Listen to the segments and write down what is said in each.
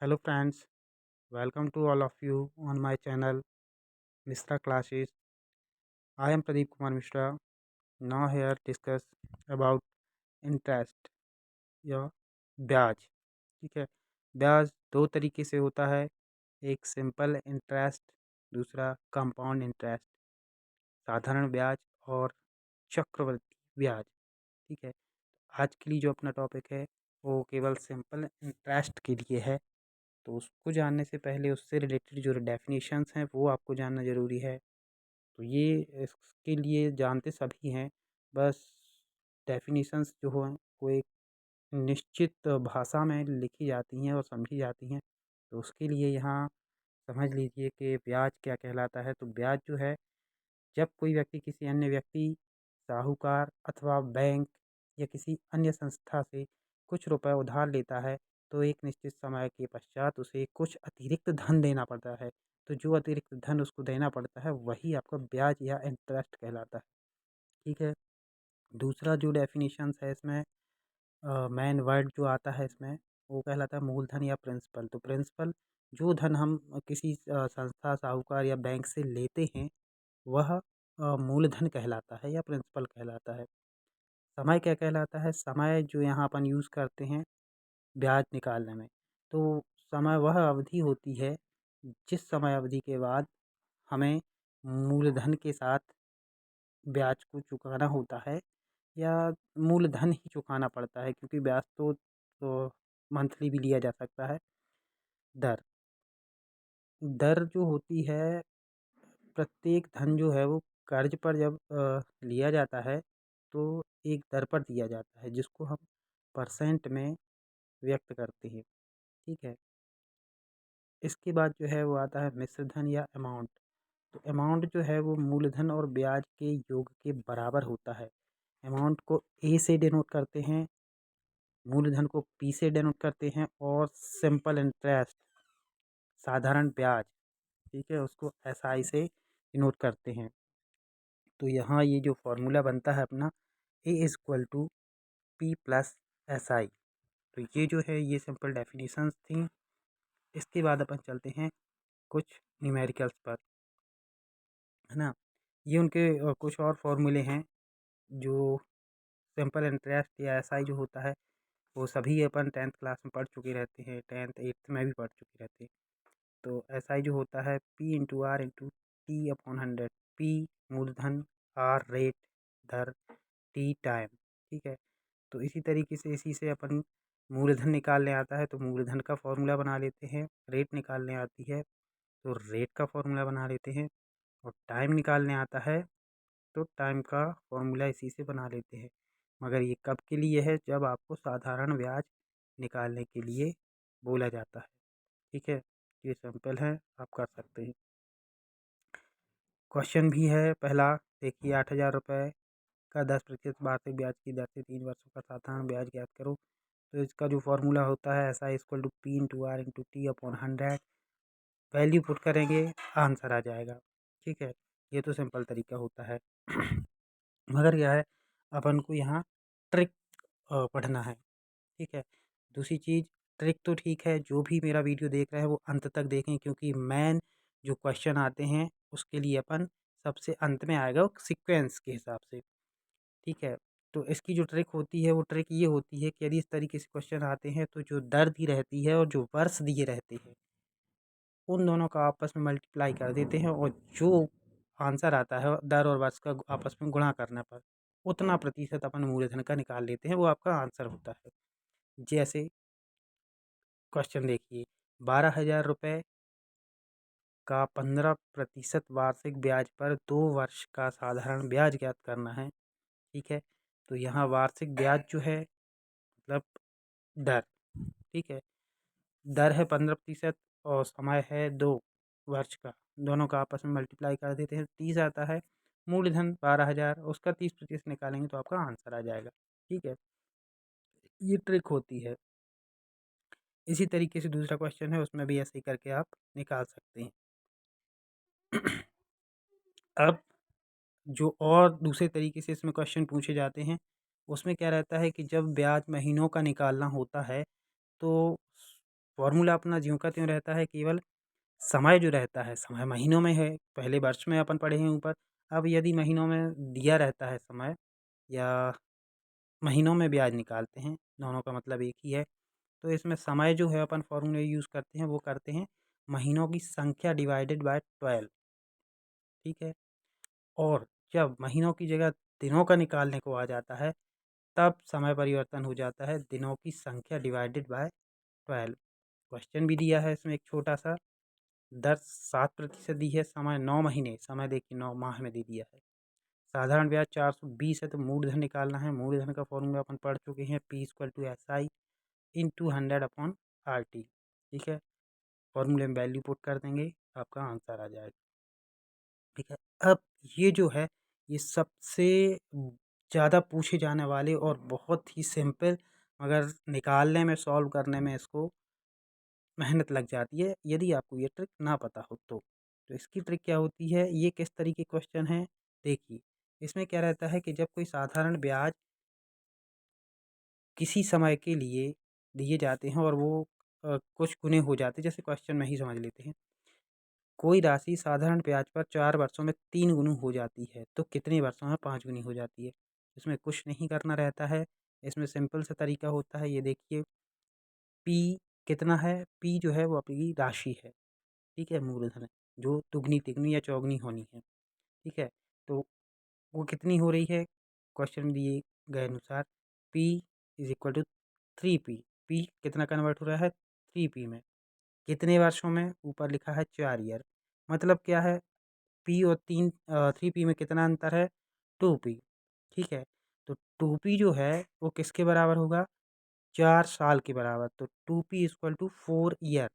Hello friends, welcome to all of you on my channel Mishra Classes. I am Pradeep Kumar Mishra. Now here discuss about interest या ब्याज। ठीक है, ब्याज दो तरीके से होता है, एक सिंपल इंटरेस्ट, दूसरा कंपाउंड इंटरेस्ट, साधारण ब्याज और चक्रवृद्धि ब्याज। ठीक है, आज के लिए जो अपना टॉपिक है वो केवल सिंपल इंटरेस्ट के लिए है। तो उसको जानने से पहले उससे रिलेटेड जो डेफिनेशंस हैं वो आपको जानना ज़रूरी है। तो ये इसके लिए जानते सभी हैं, बस डेफिनेशंस जो हैं वो एक निश्चित भाषा में लिखी जाती हैं और समझी जाती हैं। तो उसके लिए यहाँ समझ लीजिए कि ब्याज क्या कहलाता है। तो ब्याज जो है, जब कोई व्यक्ति किसी अन्य व्यक्ति, साहूकार अथवा बैंक या किसी अन्य संस्था से कुछ रुपए उधार लेता है, तो एक निश्चित समय के पश्चात उसे कुछ अतिरिक्त धन देना पड़ता है। तो जो अतिरिक्त धन उसको देना पड़ता है वही आपका ब्याज या इंटरेस्ट कहलाता है। ठीक है, दूसरा जो डेफिनेशंस है इसमें, मेन वर्ड जो आता है इसमें वो कहलाता है मूलधन या प्रिंसिपल। तो प्रिंसिपल, जो धन हम किसी संस्था, साहूकार या बैंक से लेते हैं वह मूलधन कहलाता है या प्रिंसिपल कहलाता है। समय क्या कहलाता है? समय जो यहाँ अपन यूज़ करते हैं ब्याज निकालने में, तो समय वह अवधि होती है जिस समय अवधि के बाद हमें मूलधन के साथ ब्याज को चुकाना होता है, या मूलधन ही चुकाना पड़ता है, क्योंकि ब्याज तो मंथली भी लिया जा सकता है। दर दर जो होती है, प्रत्येक धन जो है वो कर्ज पर जब लिया जाता है तो एक दर पर दिया जाता है जिसको हम परसेंट में व्यक्त करते हैं। ठीक है, इसके बाद जो है वो आता है मिश्र धन या अमाउंट। तो अमाउंट जो है वो मूलधन और ब्याज के योग के बराबर होता है। अमाउंट को ए से डिनोट करते हैं, मूलधन को पी से डिनोट करते हैं, और सिंपल इंटरेस्ट, साधारण ब्याज, ठीक है, उसको एस आई से डिनोट करते हैं। तो यहाँ ये जो फॉर्मूला बनता है अपना, A is equal to P plus S I. तो ये जो है ये सिंपल डेफिनेशंस थी। इसके बाद अपन चलते हैं कुछ न्यूमेरिकल्स पर, है ना। ये उनके कुछ और फॉर्मूले हैं जो सिंपल इंटरेस्ट या एस आई जो होता है वो सभी अपन टेंथ क्लास में पढ़ चुके रहते हैं, टेंथ एट्थ में भी पढ़ चुके रहते हैं। तो एस आई जो होता है P into R into T upon 100। P मूलधन, आर रेट, दर, टी टाइम। ठीक है, तो इसी तरीके से इसी से अपन मूलधन निकालने आता है तो मूलधन का फॉर्मूला बना लेते हैं, रेट निकालने आती है तो रेट का फॉर्मूला बना लेते हैं, और टाइम निकालने आता है तो टाइम का फॉर्मूला इसी से बना लेते हैं। मगर ये कब के लिए है? जब आपको साधारण ब्याज निकालने के लिए बोला जाता है। ठीक है, ये सिंपल है, आप कर सकते हैं। क्वेश्चन भी है पहला, देखिए 8,000 रुपये का 10% वार्षिक ब्याज की दर से 3 वर्षों का साधारण ब्याज ज्ञात करो। तो इसका जो फॉर्मूला होता है ऐसा equal to P into R into T upon 100। Value put करेंगे, आंसर आ जाएगा। ठीक है, ये तो सिंपल तरीका होता है। मगर क्या है, अपन को यहाँ ट्रिक पढ़ना है। ठीक है, दूसरी चीज़, ट्रिक तो ठीक है, जो भी मेरा वीडियो देख रहे हैं वो अंत तक देखें, क्योंकि मेन जो क्वेश्चन आते हैं उसके लिए अपन सबसे अंत में आएगा सीक्वेंस के हिसाब से। ठीक है, तो इसकी जो ट्रिक होती है वो ट्रिक ये होती है कि यदि इस तरीके से क्वेश्चन आते हैं तो जो दर दी रहती है और जो वर्ष दिए रहते हैं उन दोनों का आपस में मल्टीप्लाई कर देते हैं, और जो आंसर आता है दर और वर्ष का आपस में गुणा करने पर उतना प्रतिशत अपन मूलधन का निकाल लेते हैं, वो आपका आंसर होता है। जैसे क्वेश्चन देखिए, 12,000 रुपये का 15% वार्षिक ब्याज पर 2 वर्ष का साधारण ब्याज ज्ञात करना है। ठीक है, तो यहाँ वार्षिक ब्याज जो है मतलब दर, ठीक है, दर है 15% और समय है 2 वर्ष का, दोनों का आपस में मल्टीप्लाई कर देते हैं, 30 आता है। मूलधन 12,000, उसका 30% निकालेंगे तो आपका आंसर आ जाएगा। ठीक है, ये ट्रिक होती है। इसी तरीके से दूसरा क्वेश्चन है, उसमें भी ऐसे ही करके आप निकाल सकते हैं। अब जो और दूसरे तरीके से इसमें क्वेश्चन पूछे जाते हैं उसमें क्या रहता है कि जब ब्याज महीनों का निकालना होता है तो फॉर्मूला अपना ज्यों का त्यों रहता है, केवल समय जो रहता है, समय महीनों में है, पहले वर्ष में अपन पढ़े हैं ऊपर। अब यदि महीनों में दिया रहता है समय, या महीनों में ब्याज निकालते हैं, दोनों का मतलब एक ही है। तो इसमें समय जो है अपन फॉर्मूले यूज़ करते हैं, वो करते हैं महीनों की संख्या डिवाइडेड बाय 12, ठीक है। और जब महीनों की जगह दिनों का निकालने को आ जाता है, तब समय परिवर्तन हो जाता है दिनों की संख्या डिवाइडेड बाय 12। क्वेश्चन भी दिया है इसमें एक छोटा सा, दर 7% दी है, समय 9 महीने, समय देखिए 9 माह में दे दिया है। साधारण ब्याज 420 है, तो मूलधन निकालना है। मूलधन का फॉर्मूला अपन पढ़ चुके हैं, P equal to SI into 100 upon RT, ठीक है। फॉर्मूले में वैल्यू पुट कर देंगे, आपका आंसर आ जाएगा, ठीक है। अब ये जो है, ये सबसे ज़्यादा पूछे जाने वाले और बहुत ही सिंपल, मगर निकालने में, सॉल्व करने में इसको मेहनत लग जाती है यदि आपको ये ट्रिक ना पता हो तो। इसकी ट्रिक क्या होती है, ये किस तरीके क्वेश्चन है, देखिए। इसमें क्या रहता है कि जब कोई साधारण ब्याज किसी समय के लिए दिए जाते हैं और वो कुछ गुने हो जाते हैं, जैसे क्वेश्चन में ही समझ लेते हैं। कोई राशि साधारण ब्याज पर 4 वर्षों में 3 गुनी हो जाती है, तो कितने वर्षों में 5 गुनी हो जाती है। इसमें कुछ नहीं करना रहता है, इसमें सिंपल सा तरीका होता है। ये देखिए, पी कितना है, पी जो है वो आपकी राशि है, ठीक है, मूलधन है, जो दुगनी तिगनी या चौगनी होनी है, ठीक है। तो वो कितनी हो रही है, क्वेश्चन में दिए गए अनुसार P is equal to 3P। P कितना कन्वर्ट हो रहा है, 3P में, कितने वर्षों में, ऊपर लिखा है 4 ईयर। मतलब क्या है, P और 3P में कितना अंतर है, 2P, ठीक है। तो 2P जो है वो किसके बराबर होगा, 4 साल के बराबर। तो 2P equal to 4 year,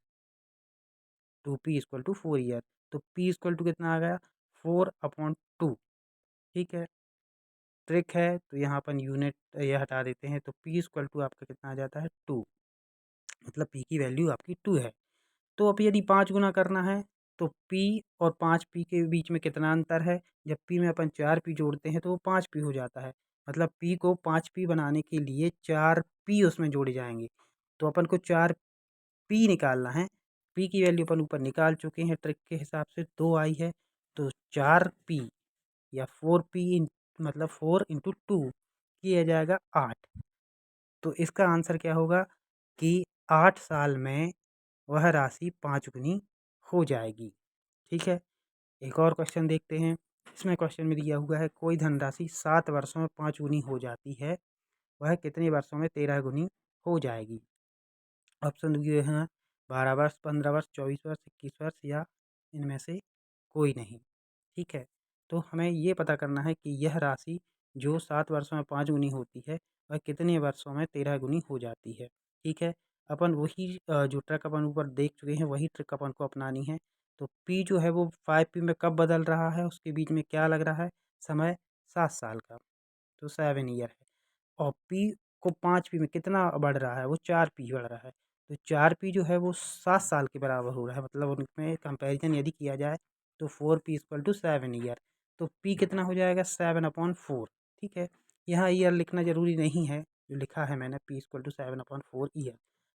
2P equal to 4 year. तो P इक्वल टू कितना आ गया, 4/2, ठीक है। ट्रिक है, तो यहाँ अपन यूनिट ये हटा देते हैं, तो P इक्वल टू आपका कितना आ जाता है, 2, मतलब P की वैल्यू आपकी 2 है। तो अब यदि 5 गुना करना है, तो P और 5P के बीच में कितना अंतर है, जब P में अपन 4P जोड़ते हैं तो वो 5P हो जाता है। मतलब P को 5P बनाने के लिए 4P उसमें जोड़े जाएंगे, तो अपन को 4P निकालना है। P की वैल्यू अपन ऊपर निकाल चुके हैं, ट्रिक के हिसाब से 2 आई है, तो 4P या 4P मतलब 4 इंटू 2 किया जाएगा 8। तो इसका आंसर क्या होगा कि 8 साल में वह राशि 5 गुनी हो जाएगी, ठीक है। एक और क्वेश्चन देखते हैं। इसमें क्वेश्चन में दिया हुआ है, कोई धनराशि 7 वर्षों में 5 गुनी हो जाती है, वह कितने वर्षों में 13 गुनी हो जाएगी। ऑप्शन दिए हैं 12 वर्ष, 15 वर्ष, 24 वर्ष, 21 वर्ष, या इनमें से कोई नहीं, ठीक है। तो हमें ये पता करना है कि यह राशि जो 7 वर्षों में 5 गुनी होती है, वह कितने वर्षों में 13 गुनी हो जाती है, ठीक है। अपन वही जो ट्रिक अपन ऊपर देख चुके हैं, वही ट्रिक अपन को अपनानी है। तो P जो है वो 5P में कब बदल रहा है, उसके बीच में क्या लग रहा है, समय 7 साल का, तो 7 ईयर है। और P को 5P में कितना बढ़ रहा है, वो 4P बढ़ रहा है, तो 4P जो है वो 7 साल के बराबर हो रहा है। मतलब उनमें कंपैरिजन यदि किया जाए, तो 4P इक्वल टू 7 ईयर। तो P कितना हो जाएगा, 7/4, ठीक है। यहाँ ईयर लिखना ज़रूरी नहीं है, जो लिखा है मैंने P इक्वल टू 7/4 ईयर,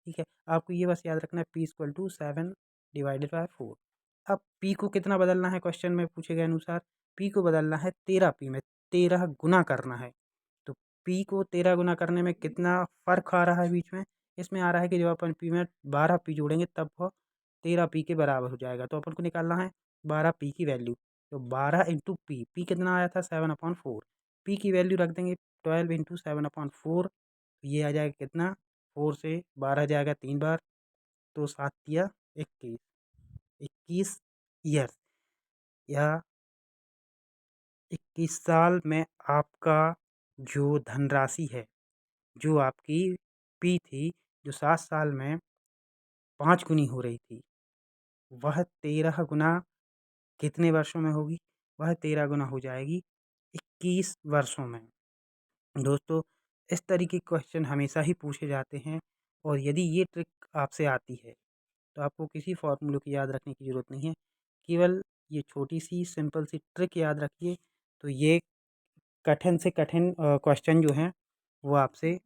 ठीक है। आपको ये बस याद रखना है P equal to 7 divided by 4। अब P को कितना बदलना है, क्वेश्चन में पूछे गए अनुसार P को बदलना है 13P में, 13 गुना करना है। तो P को 13 गुना करने में कितना फ़र्क आ रहा है बीच में, इसमें आ रहा है कि जब अपन P में 12P जोड़ेंगे तब वह 13P के बराबर हो जाएगा। तो अपन को निकालना है 12P की वैल्यू, तो 12 इंटू P, P कितना आया था 7/4, P की वैल्यू रख देंगे 12 इंटू 7/4, ये आ जाएगा कितना, 4 से 12 जाएगा 3 बार, तो 7 या 21, 21 ईयर्स, या 21 साल में आपका जो धनराशि है, जो आपकी P थी, जो 7 साल में 5 गुनी हो रही थी, वह 13 गुना कितने वर्षों में होगी, वह 13 गुना हो जाएगी 21 वर्षों में। दोस्तों, इस तरीके के क्वेश्चन हमेशा ही पूछे जाते हैं, और यदि ये ट्रिक आपसे आती है, तो आपको किसी फॉर्मूले की याद रखने की ज़रूरत नहीं है। केवल ये छोटी-सी सिंपल सी ट्रिक याद रखिए, तो ये कठिन से कठिन क्वेश्चन जो हैं, वो आपसे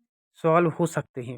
सॉल्व हो सकते हैं।